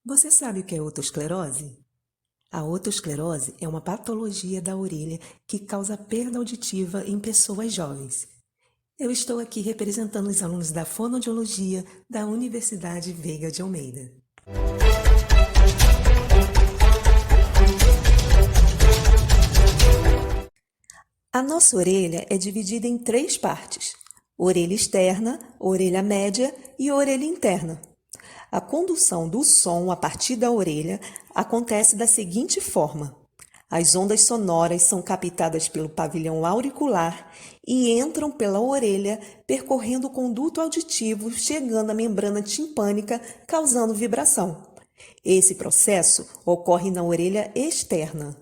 Você sabe o que é otosclerose? A otosclerose é uma patologia da orelha que causa perda auditiva em pessoas jovens. Eu estou aqui representando os alunos da fonoaudiologia da Universidade Veiga de Almeida. A nossa orelha é dividida em 3 partes: orelha externa, orelha média e orelha interna. A condução do som a partir da orelha acontece da seguinte forma: as ondas sonoras são captadas pelo pavilhão auricular e entram pela orelha, percorrendo o conduto auditivo, chegando à membrana timpânica, causando vibração. Esse processo ocorre na orelha externa.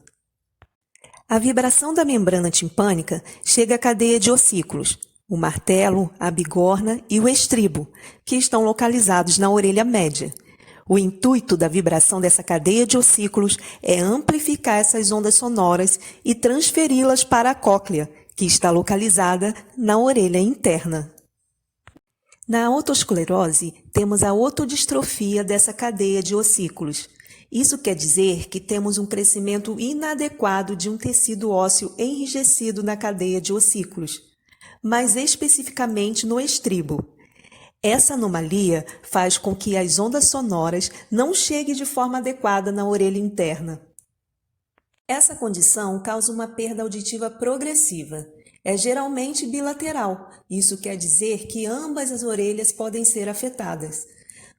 A vibração da membrana timpânica chega à cadeia de ossículos, o martelo, a bigorna e o estribo, que estão localizados na orelha média. O intuito da vibração dessa cadeia de ossículos é amplificar essas ondas sonoras e transferi-las para a cóclea, que está localizada na orelha interna. Na otosclerose, temos a otodistrofia dessa cadeia de ossículos. Isso quer dizer que temos um crescimento inadequado de um tecido ósseo enrijecido na cadeia de ossículos, mais especificamente no estribo. Essa anomalia faz com que as ondas sonoras não cheguem de forma adequada na orelha interna. Essa condição causa uma perda auditiva progressiva. É geralmente bilateral. Isso quer dizer que ambas as orelhas podem ser afetadas.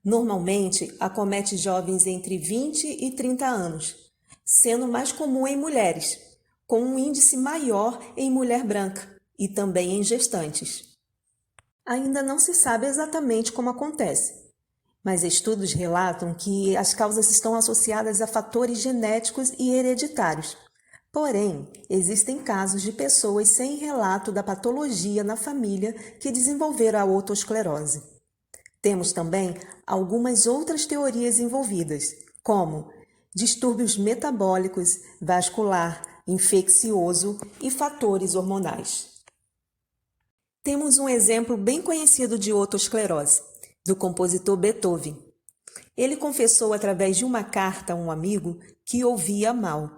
Normalmente, acomete jovens entre 20 e 30 anos, sendo mais comum em mulheres, com um índice maior em mulher branca e também em gestantes. Ainda não se sabe exatamente como acontece, mas estudos relatam que as causas estão associadas a fatores genéticos e hereditários. Porém, existem casos de pessoas sem relato da patologia na família que desenvolveram a otosclerose. Temos também algumas outras teorias envolvidas, como distúrbios metabólicos, vascular, infeccioso e fatores hormonais. Temos um exemplo bem conhecido de otosclerose, do compositor Beethoven. Ele confessou através de uma carta a um amigo que ouvia mal.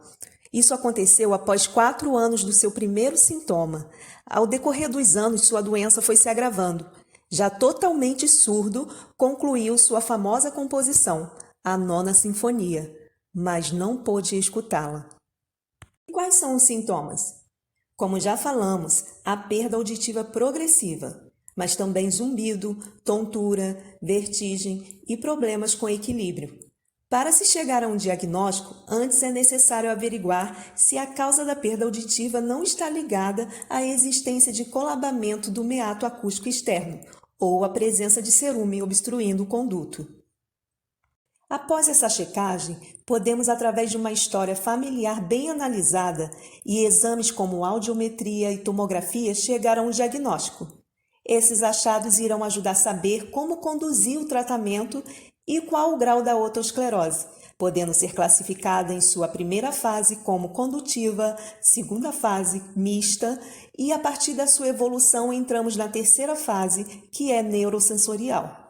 Isso aconteceu após 4 anos do seu primeiro sintoma. Ao decorrer dos anos, sua doença foi se agravando. Já totalmente surdo, concluiu sua famosa composição, a Nona Sinfonia, mas não pôde escutá-la. E quais são os sintomas? Como já falamos, a perda auditiva progressiva, mas também zumbido, tontura, vertigem e problemas com equilíbrio. Para se chegar a um diagnóstico, antes é necessário averiguar se a causa da perda auditiva não está ligada à existência de colabamento do meato acústico externo ou a presença de cerume obstruindo o conduto. Após essa checagem, podemos, através de uma história familiar bem analisada e exames como audiometria e tomografia, chegar a um diagnóstico. Esses achados irão ajudar a saber como conduzir o tratamento e qual o grau da otosclerose, podendo ser classificada em sua primeira fase como condutiva, segunda fase, mista, e a partir da sua evolução entramos na terceira fase, que é neurosensorial.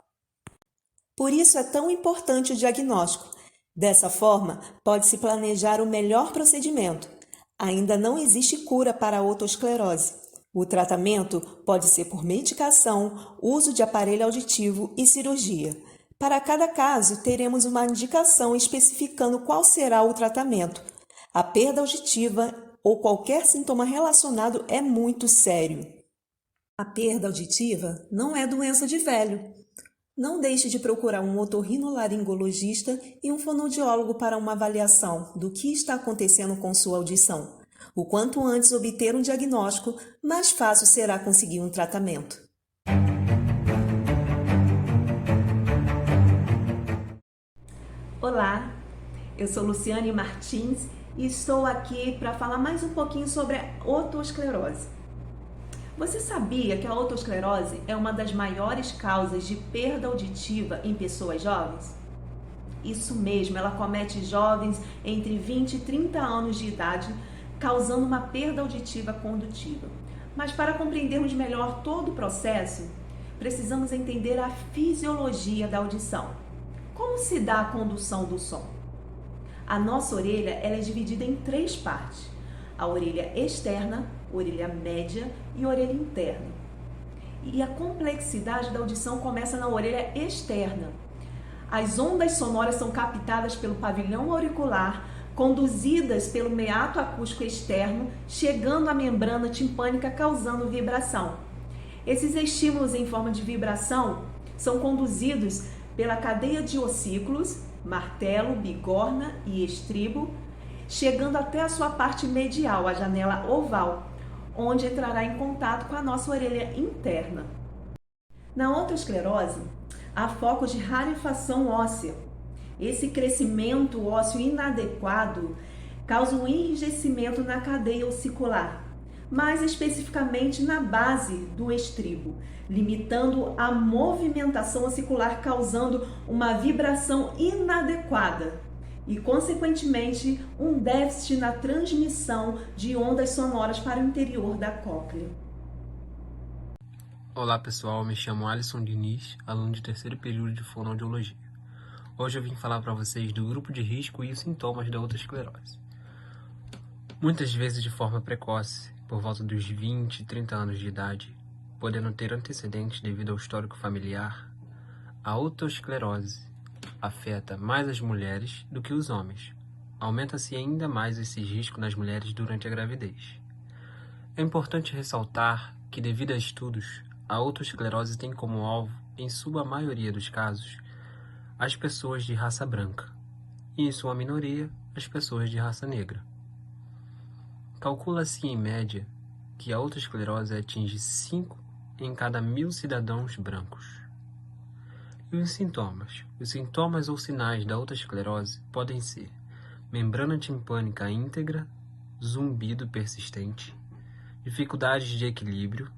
Por isso é tão importante o diagnóstico. Dessa forma, pode-se planejar o melhor procedimento. Ainda não existe cura para a otosclerose. O tratamento pode ser por medicação, uso de aparelho auditivo e cirurgia. Para cada caso, teremos uma indicação especificando qual será o tratamento. A perda auditiva ou qualquer sintoma relacionado é muito sério. A perda auditiva não é doença de velho. Não deixe de procurar um otorrinolaringologista e um fonoaudiólogo para uma avaliação do que está acontecendo com sua audição. O quanto antes obter um diagnóstico, mais fácil será conseguir um tratamento. Olá, eu sou Luciane Martins e estou aqui para falar mais um pouquinho sobre a otosclerose. Você sabia que a otosclerose é uma das maiores causas de perda auditiva em pessoas jovens? Isso mesmo, ela comete jovens entre 20 e 30 anos de idade, causando uma perda auditiva condutiva. Mas para compreendermos melhor todo o processo, precisamos entender a fisiologia da audição. Como se dá a condução do som? A nossa orelha ela é dividida em três partes: a orelha externa, orelha média e orelha interna. E a complexidade da audição começa na orelha externa. As ondas sonoras são captadas pelo pavilhão auricular, conduzidas pelo meato acústico externo, chegando à membrana timpânica, causando vibração. Esses estímulos em forma de vibração são conduzidos pela cadeia de ossículos, martelo, bigorna e estribo, chegando até a sua parte medial, a janela oval, onde entrará em contato com a nossa orelha interna. Na otosclerose, há focos de rarefação óssea. Esse crescimento ósseo inadequado causa um enrijecimento na cadeia ossicular, mais especificamente na base do estribo, limitando a movimentação ossicular, causando uma vibração inadequada e, consequentemente, um déficit na transmissão de ondas sonoras para o interior da cóclea. Olá pessoal, me chamo Alisson Diniz, aluno de terceiro período de fonoaudiologia. Hoje eu vim falar para vocês do grupo de risco e os sintomas da otosclerose. Muitas vezes de forma precoce, por volta dos 20 e 30 anos de idade, podendo ter antecedentes devido ao histórico familiar, a otosclerose afeta mais as mulheres do que os homens. Aumenta-se ainda mais esse risco nas mulheres durante a gravidez. É importante ressaltar que, devido a estudos, a otosclerose tem como alvo, em sua maioria dos casos, as pessoas de raça branca e, em sua minoria, as pessoas de raça negra. Calcula-se, em média, que a otosclerose atinge 5 em cada 1.000 cidadãos brancos. E os sintomas? Os sintomas ou sinais da otosclerose podem ser membrana timpânica íntegra, zumbido persistente, dificuldades de equilíbrio,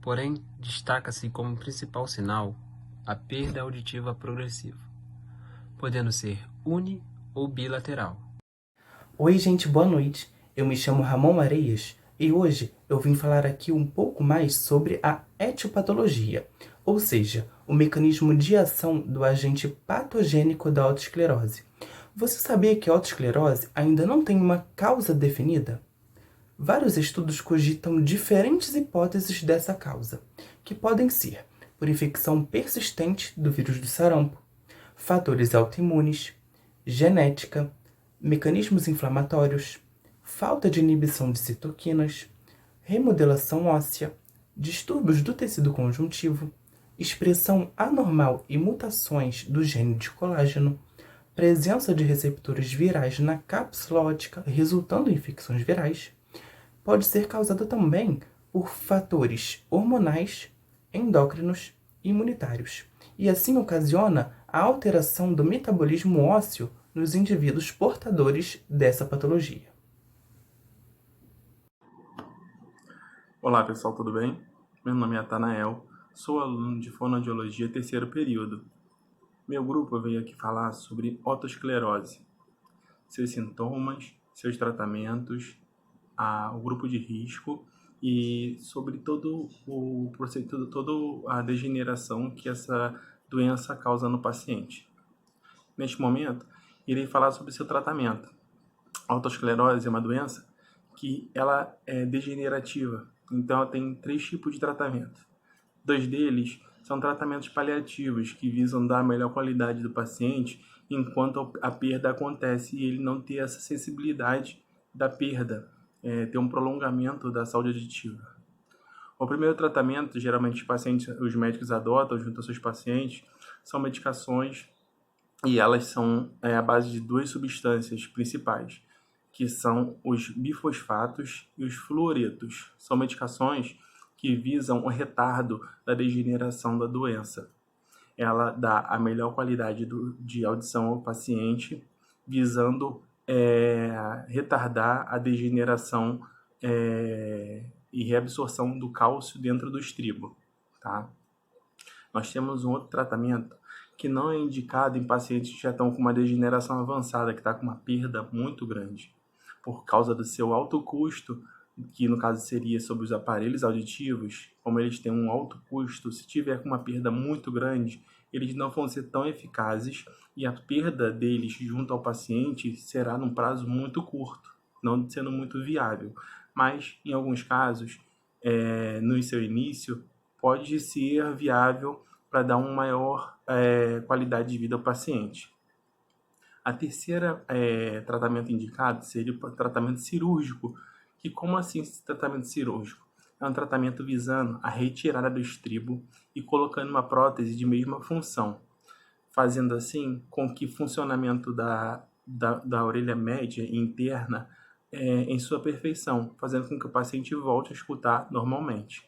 porém, destaca-se como principal sinal a perda auditiva progressiva, podendo ser uni- ou bilateral. Oi gente, boa noite. Eu me chamo Ramon Areias e hoje eu vim falar aqui um pouco mais sobre a etiopatologia, ou seja, o mecanismo de ação do agente patogênico da otosclerose. Você sabia que a otosclerose ainda não tem uma causa definida? Vários estudos cogitam diferentes hipóteses dessa causa, que podem ser por infecção persistente do vírus do sarampo, fatores autoimunes, genética, mecanismos inflamatórios, falta de inibição de citoquinas, remodelação óssea, distúrbios do tecido conjuntivo, expressão anormal e mutações do gene de colágeno, presença de receptores virais na cápsula óptica resultando em infecções virais. Pode ser causada também por fatores hormonais, endócrinos e imunitários, e assim ocasiona a alteração do metabolismo ósseo nos indivíduos portadores dessa patologia. Olá pessoal, tudo bem? Meu nome é Atanael, sou aluno de fonoaudiologia terceiro período. Meu grupo veio aqui falar sobre otosclerose, seus sintomas, seus tratamentos, o grupo de risco e sobre todo o processo, toda a degeneração que essa doença causa no paciente. Neste momento, irei falar sobre seu tratamento. A otosclerose é uma doença que ela é degenerativa, então ela tem 3 tipos de tratamento. 2 deles são tratamentos paliativos, que visam dar a melhor qualidade do paciente enquanto a perda acontece e ele não ter essa sensibilidade da perda, ter um prolongamento da saúde auditiva. O primeiro tratamento, geralmente os médicos adotam junto aos seus pacientes, são medicações e elas são à base de 2 substâncias principais, que são os bifosfatos e os fluoretos. São medicações que visam o retardo da degeneração da doença. Ela dá a melhor qualidade de audição ao paciente, visando retardar a degeneração e reabsorção do cálcio dentro do estribo. Tá? Nós temos um outro tratamento que não é indicado em pacientes que já estão com uma degeneração avançada, que está com uma perda muito grande, por causa do seu alto custo que no caso seria sobre os aparelhos auditivos, como eles têm um alto custo, se tiver com uma perda muito grande, eles não vão ser tão eficazes e a perda deles junto ao paciente será num prazo muito curto, não sendo muito viável. Mas, em alguns casos, no seu início, pode ser viável para dar uma maior qualidade de vida ao paciente. A terceira tratamento indicado seria o tratamento cirúrgico. Que como assim esse tratamento cirúrgico? É um tratamento visando a retirada do estribo e colocando uma prótese de mesma função, fazendo assim com que o funcionamento da orelha média e interna em sua perfeição, fazendo com que o paciente volte a escutar normalmente.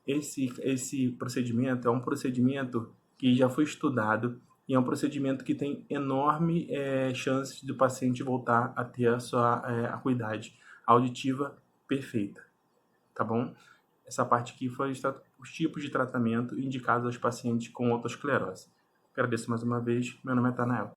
Esse procedimento é um procedimento que já foi estudado e é um procedimento que tem enorme chances do paciente voltar a ter a sua acuidade auditiva perfeita, tá bom? Essa parte aqui foi os tipos de tratamento indicados aos pacientes com otosclerose. Agradeço mais uma vez, meu nome é Tanael.